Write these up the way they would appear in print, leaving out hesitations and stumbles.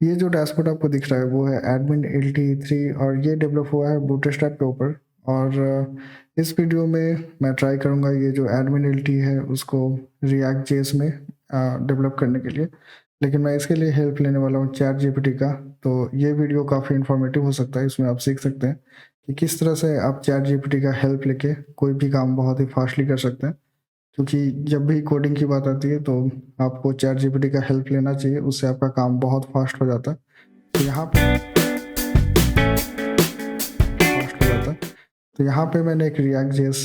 ये जो डैशबोर्ड आपको दिख रहा है वो है एडमिन LTE 3 और ये डेवलप हुआ है बूटस्ट्रैप के ऊपर। और इस वीडियो में मैं ट्राई करूँगा ये जो एडमिन LTE है उसको रिएक्ट जेएस में डेवलप करने के लिए, लेकिन मैं इसके लिए हेल्प लेने वाला हूँ चैट जीपीटी का। तो ये वीडियो काफ़ी इन्फॉर्मेटिव हो सकता है, इसमें आप सीख सकते हैं कि किस तरह से आप चैट जीपीटी का हेल्प लेके कोई भी काम बहुत ही फास्टली कर सकते हैं। क्योंकि जब भी कोडिंग की बात आती है तो आपको चैट जीपीटी का हेल्प लेना चाहिए, उससे आपका काम बहुत फास्ट हो जाता है। तो यहाँ पे फास्ट हो जाता है। तो यहाँ पे मैंने एक रिएक्ट जेएस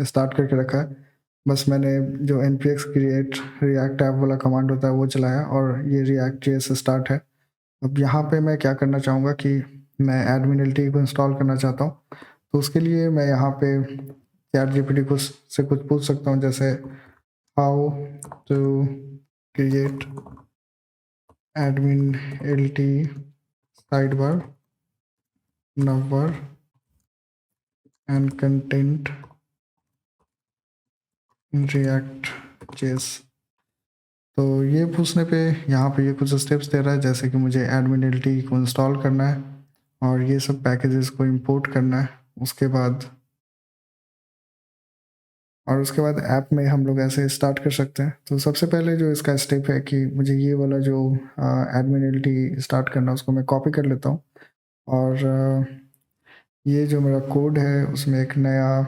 स्टार्ट करके रखा है। बस मैंने जो npx create react app वाला कमांड होता है वो चलाया और ये रिएक्ट जेएस स्टार्ट है। अब यहाँ पे मैं क्या करना चाहूँगा कि मैं एडमिन LTE को इंस्टॉल करना चाहता हूँ। तो उसके लिए मैं यहाँ पे चैट जीपीटी को से कुछ पूछ सकता हूँ, जैसे how to create admin LTE sidebar navbar and content in React.js। तो ये पूछने पे यहाँ पे ये कुछ स्टेप्स दे रहा है, जैसे कि मुझे एडमिन LTE को इंस्टॉल करना है और ये सब पैकेजेस को इंपोर्ट करना है। उसके बाद ऐप में हम लोग ऐसे स्टार्ट कर सकते हैं। तो सबसे पहले जो इसका स्टेप है कि मुझे ये वाला जो एडमिन LTE स्टार्ट करना है उसको मैं कॉपी कर लेता हूँ और ये जो मेरा कोड है उसमें एक नया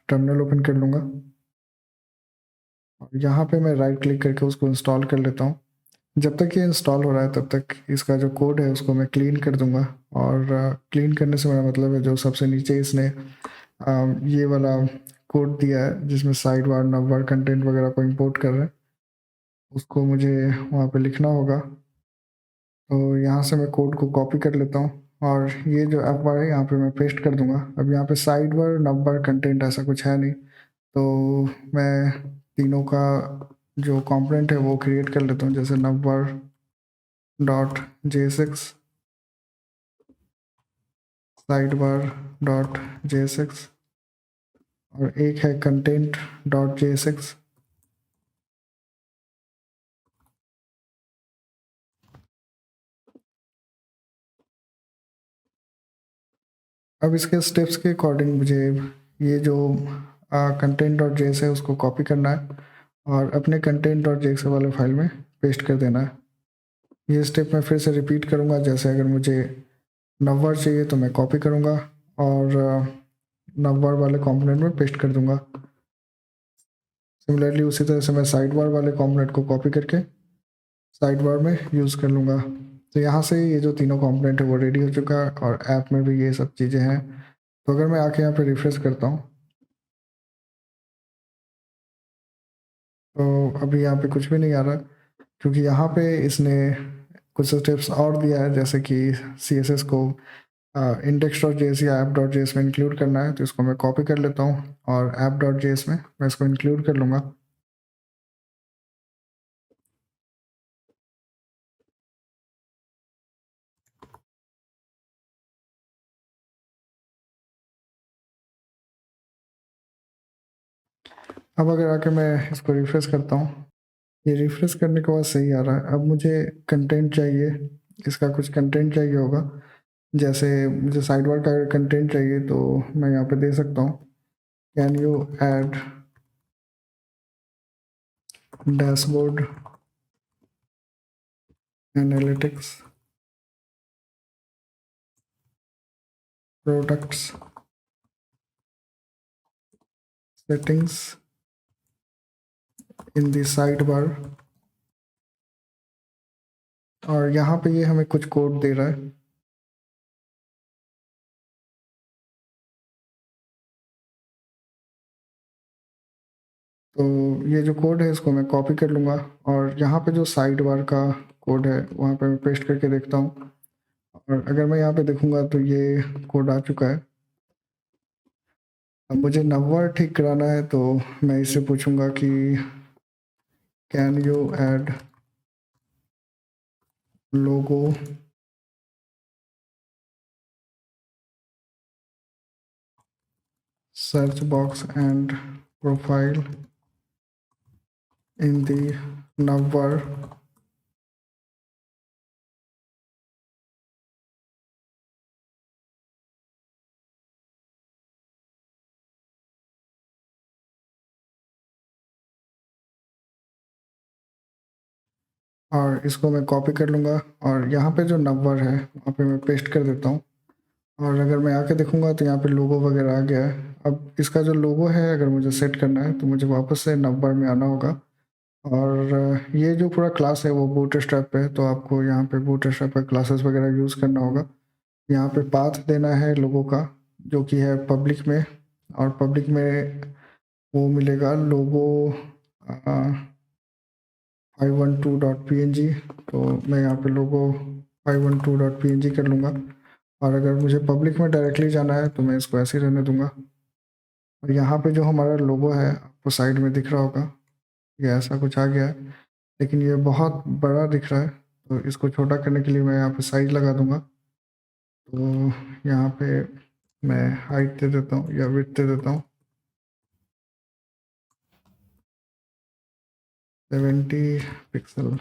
टर्मिनल ओपन कर लूँगा और यहाँ पे मैं राइट क्लिक करके उसको इंस्टॉल कर लेता हूँ। जब तक ये इंस्टॉल हो रहा है तब तक इसका जो कोड है उसको मैं क्लीन कर दूँगा। और क्लीन करने से मेरा मतलब है जो सबसे नीचे इसने ये वाला कोड दिया है जिसमें साइड बार नवबार कंटेंट वगैरह को इंपोर्ट कर रहे हैं, उसको मुझे वहाँ पे लिखना होगा। तो यहाँ से मैं कोड को कॉपी कर लेता हूँ और ये जो ऐप बार है यहाँ पे मैं पेस्ट कर दूँगा। अब यहाँ पे साइड बार नवबार कंटेंट ऐसा कुछ है नहीं, तो मैं तीनों का जो कंपोनेंट है वो क्रिएट कर लेता हूँ, जैसे navbar dot JSX sidebar dot JSX और एक है कंटेंट डॉट JSX। अब इसके स्टेप्स के अकॉर्डिंग मुझे ये जो कंटेंट डॉट जेएस है उसको कॉपी करना है और अपने कंटेंट डॉट जेएस वाले फाइल में पेस्ट कर देना है। ये स्टेप मैं फिर से रिपीट करूँगा, जैसे अगर मुझे नवबार चाहिए तो मैं कॉपी करूँगा और नवबार वाले कंपोनेंट में पेस्ट कर दूँगा। सिमिलरली उसी तरह से मैं साइड बार वाले कंपोनेंट को कॉपी करके साइड बार में यूज़ कर लूँगा। तो यहाँ से ये जो तीनों कंपोनेंट है वो रेडी हो चुका है और ऐप में भी ये सब चीज़ें हैं। तो अगर मैं आके यहाँ पे रिफ्रेश करता हूँ तो अभी यहाँ पे कुछ भी नहीं आ रहा, क्योंकि यहाँ पे इसने कुछ स्टेप्स और दिया है, जैसे कि CSS को इंडेक्स डॉट जेएस या ऐप डॉट जेएस में इंक्लूड करना है। तो इसको मैं कॉपी कर लेता हूँ और ऐप डॉट जेएस में मैं इसको इंक्लूड कर लूँगा। अब अगर आके मैं इसको रिफ्रेश करता हूँ, ये रिफ्रेश करने के बाद सही आ रहा है। अब मुझे कंटेंट चाहिए, इसका कुछ कंटेंट चाहिए होगा। जैसे मुझे साइड बार का कंटेंट चाहिए तो मैं यहाँ पे दे सकता हूँ, can you add dashboard analytics products settings in the sidebar। और यहाँ पे ये हमें कुछ कोड दे रहा है। तो ये जो कोड है इसको मैं कॉपी कर लूँगा और यहाँ पे जो साइड बार का कोड है वहाँ पे मैं पेस्ट करके देखता हूँ और अगर मैं यहाँ पे देखूँगा तो ये कोड आ चुका है। अब मुझे नंबर ठीक कराना है तो मैं इससे पूछूंगा कि can you add logo search box and profile in the navbar और इसको मैं कॉपी कर लूँगा और यहाँ पे जो नंबर है वहाँ पे मैं पेस्ट कर देता हूँ। और अगर मैं आके देखूँगा तो यहाँ पे लोगो वगैरह आ गया है। अब इसका जो लोगो है अगर मुझे सेट करना है तो मुझे वापस से नंबर में आना होगा। और ये जो पूरा क्लास है वो बूटस्ट्रैप पे है, तो आपको यहाँ पे बूटस्ट्रैप का क्लासेस वगैरह यूज़ करना होगा। यहाँ पे पाथ देना है लोगों का जो कि है पब्लिक में, और पब्लिक में वो मिलेगा लोगो 512.png। तो मैं यहाँ पे लोगो 512.png कर लूँगा। और अगर मुझे पब्लिक में डायरेक्टली जाना है तो मैं इसको ऐसे ही रहने दूंगा। और यहाँ पे जो हमारा लोगो है आपको साइड में दिख रहा होगा, ये ऐसा कुछ आ गया है, लेकिन ये बहुत बड़ा दिख रहा है। तो इसको छोटा करने के लिए मैं यहाँ पे साइज लगा दूंगा। तो यहाँ पे मैं हाइट दे देता हूँ या विड्थ दे देता हूँ 70 पिक्सल।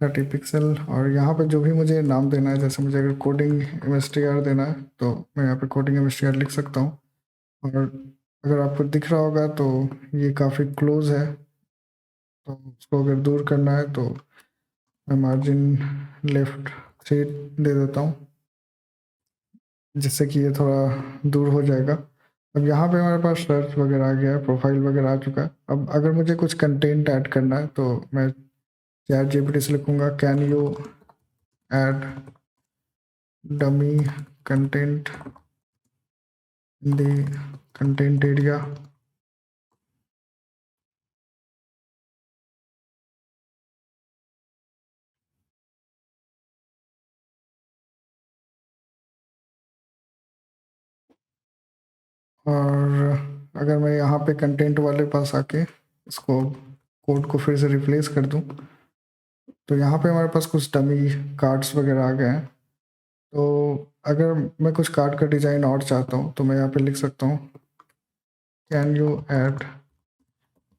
Thirty pixel. और यहाँ पे जो भी मुझे नाम देना है, जैसे मुझे अगर कोडिंग एमएसटीआर देना है तो मैं यहाँ पे कोडिंग एमएसटीआर लिख सकता हूँ। और अगर आपको दिख रहा होगा तो ये काफ़ी क्लोज है, तो उसको अगर दूर करना है तो मैं मार्जिन लेफ्ट 3 दे देता हूँ, जिससे कि ये थोड़ा दूर हो जाएगा। अब यहाँ पे हमारे पास सर्च वगैरह आ गया है, प्रोफाइल वगैरह आ चुका है। अब अगर मुझे कुछ कंटेंट ऐड करना है तो मैं चैट जीपीटी से लिखूँगा can you add dummy content in the content area. और अगर मैं यहाँ पे कंटेंट वाले पास आके इसको कोड को फिर से रिप्लेस कर दूँ तो यहाँ पे हमारे पास कुछ डमी कार्ड्स वगैरह आ गए हैं। तो अगर मैं कुछ कार्ड का डिज़ाइन और चाहता हूँ तो मैं यहाँ पे लिख सकता हूँ can you add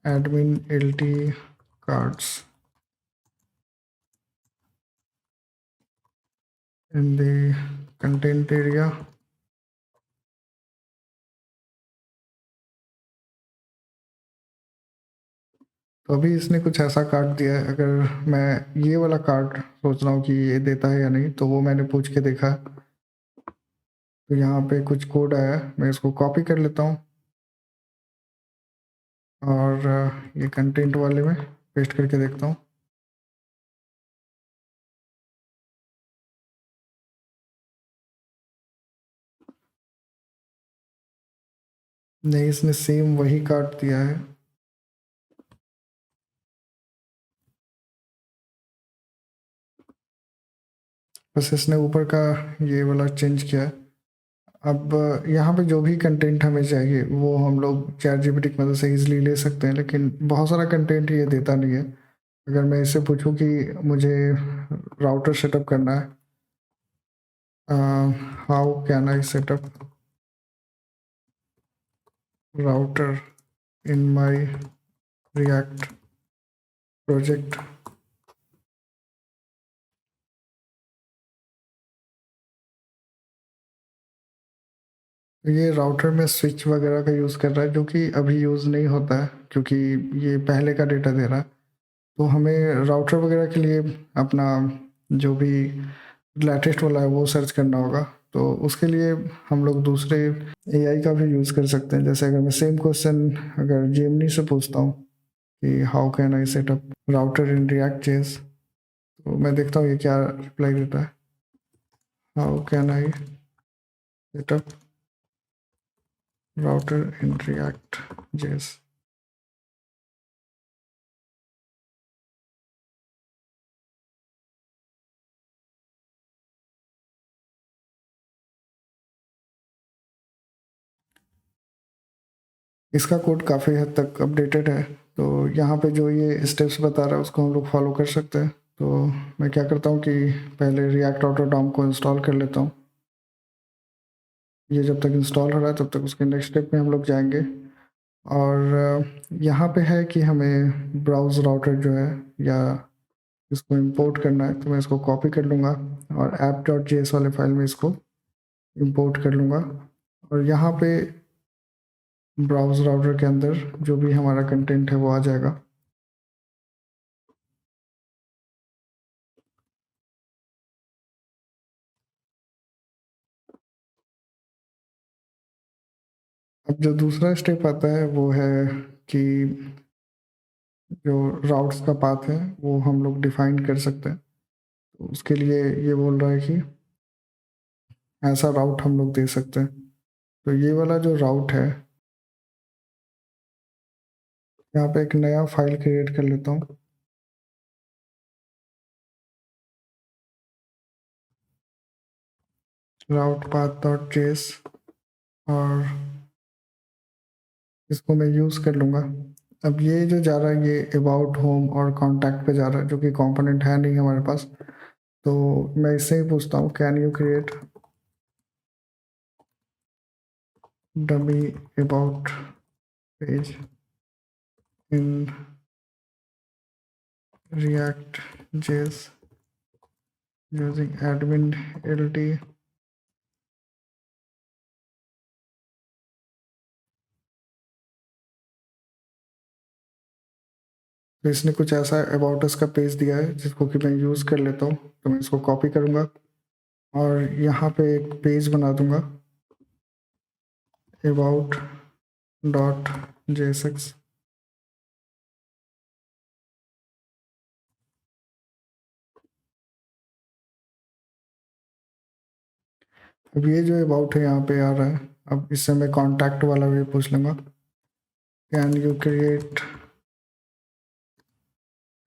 admin LT cards in the content area. तो अभी इसने कुछ ऐसा कार्ड दिया है, अगर मैं ये वाला कार्ड सोच रहा हूँ कि ये देता है या नहीं, तो वो मैंने पूछ के देखा। तो यहाँ पे कुछ कोड आया है, मैं इसको कॉपी कर लेता हूँ और ये कंटेंट वाले में पेस्ट करके देखता हूँ। नहीं, इसने सेम वही कार्ड दिया है। बस इसने ऊपर का ये वाला चेंज किया है। अब यहाँ पे जो भी कंटेंट हमें चाहिए वो हम लोग चैट जीपीटी की मदद से ईजिली ले सकते हैं, लेकिन बहुत सारा कंटेंट ये देता नहीं है। अगर मैं इससे पूछूं कि मुझे राउटर सेटअप करना है, how can I setup router in my react project, ये राउटर में स्विच वगैरह का यूज़ कर रहा है जो कि अभी यूज़ नहीं होता है क्योंकि ये पहले का डेटा दे रहा है। तो हमें राउटर वगैरह के लिए अपना जो भी लेटेस्ट वाला है वो सर्च करना होगा। तो उसके लिए हम लोग दूसरे एआई का भी यूज़ कर सकते हैं। जैसे अगर मैं सेम क्वेश्चन अगर जेमिनी से पूछता हूँ कि how can I setup router in React JS, तो मैं देखता हूँ ये क्या रिप्लाई देता है। How can I setup router in React JS. इसका कोड काफ़ी हद तक अपडेटेड है, तो यहाँ पे जो ये स्टेप्स बता रहा है उसको हम लोग फॉलो कर सकते हैं। तो मैं क्या करता हूँ कि पहले रिएक्ट ऑटोडॉम को इंस्टॉल कर लेता हूँ। ये जब तक इंस्टॉल हो रहा है तब तक उसके नेक्स्ट स्टेप में हम लोग जाएंगे। और यहाँ पे है कि हमें ब्राउज राउटर जो है या इसको इंपोर्ट करना है, तो मैं इसको कॉपी कर लूँगा और app.js वाले फाइल में इसको इंपोर्ट कर लूँगा। और यहाँ पे ब्राउज़ राउटर के अंदर जो भी हमारा कंटेंट है वो आ जाएगा। अब जो दूसरा स्टेप आता है वो है कि जो राउट्स का पाथ है वो हम लोग डिफाइन कर सकते हैं। तो उसके लिए ये बोल रहा है कि ऐसा राउट हम लोग दे सकते हैं। तो ये वाला जो राउट है, यहाँ पे एक नया फाइल क्रिएट कर लेता हूँ। राउट पाथ डॉट जेएस, और इसको मैं यूज़ कर लूँगा। अब ये जो जा रहा है ये अबाउट होम और कॉन्टैक्ट पे जा रहा है, जो कि कंपोनेंट है नहीं हमारे पास। तो मैं इससे ही पूछता हूँ, can you create dummy about page in React JS using admin LT। तो इसने कुछ ऐसा अबाउट अस का पेज दिया है जिसको कि मैं यूज़ कर लेता हूँ। तो मैं इसको कॉपी करूँगा और यहाँ पे एक पेज बना दूँगा, about डॉट JSX। अब ये जो अबाउट है यहाँ पे आ रहा है। अब इससे मैं कॉन्टैक्ट वाला भी पूछ लूँगा, can you create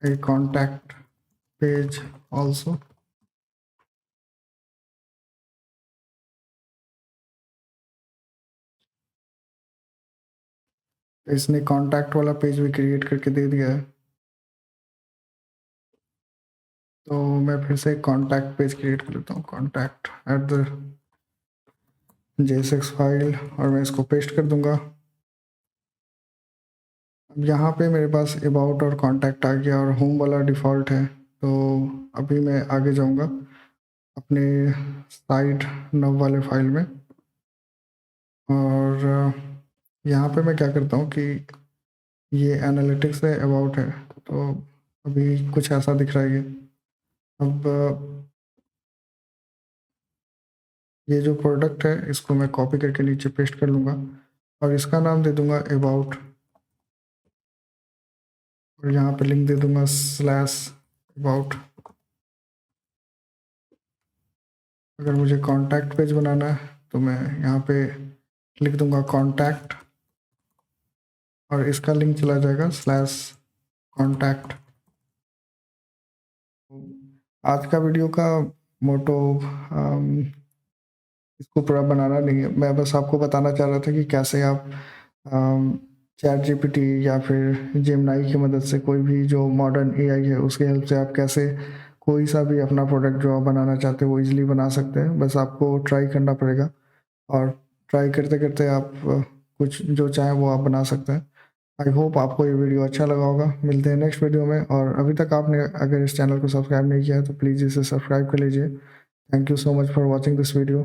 a contact page also. इसने कॉन्टैक्ट वाला पेज भी क्रिएट करके दे दिया है। तो मैं फिर से कॉन्टैक्ट पेज क्रिएट कर लेता हूँ, contact at the JSX file, और मैं इसको पेस्ट कर दूंगा। अब यहाँ पे मेरे पास अबाउट और कॉन्टैक्ट आ गया और होम वाला डिफ़ॉल्ट है। तो अभी मैं आगे जाऊँगा अपने साइट नव वाले फाइल में, और यहाँ पे मैं क्या करता हूँ कि ये एनालिटिक्स है, अबाउट है, तो अभी कुछ ऐसा दिख रहा है ये। अब ये जो प्रोडक्ट है इसको मैं कॉपी करके नीचे पेस्ट कर लूँगा और इसका नाम दे दूँगा अबाउट, और यहाँ पे लिंक दे दूँगा स्लैश अबाउट। अगर मुझे कॉन्टैक्ट पेज बनाना है तो मैं यहाँ पे लिख दूँगा कॉन्टैक्ट, और इसका लिंक चला जाएगा स्लैश कॉन्टैक्ट। आज का वीडियो का मोटो इसको पूरा बनाना नहीं है, मैं बस आपको बताना चाह रहा था कि कैसे आप चैट जीपीटी या फिर जेमिनी की मदद से कोई भी जो मॉडर्न एआई है उसके हेल्प से आप कैसे कोई सा भी अपना प्रोडक्ट जो आप बनाना चाहते हैं वो इजीली बना सकते हैं। बस आपको ट्राई करना पड़ेगा, और ट्राई करते करते आप कुछ जो चाहें वो आप बना सकते हैं। आई होप आपको ये वीडियो अच्छा लगा होगा। मिलते हैं नेक्स्ट वीडियो में, और अभी तक आपने अगर इस चैनल को सब्सक्राइब नहीं किया है तो प्लीज़ इसे सब्सक्राइब कर लीजिए। Thank you so much for watching this video.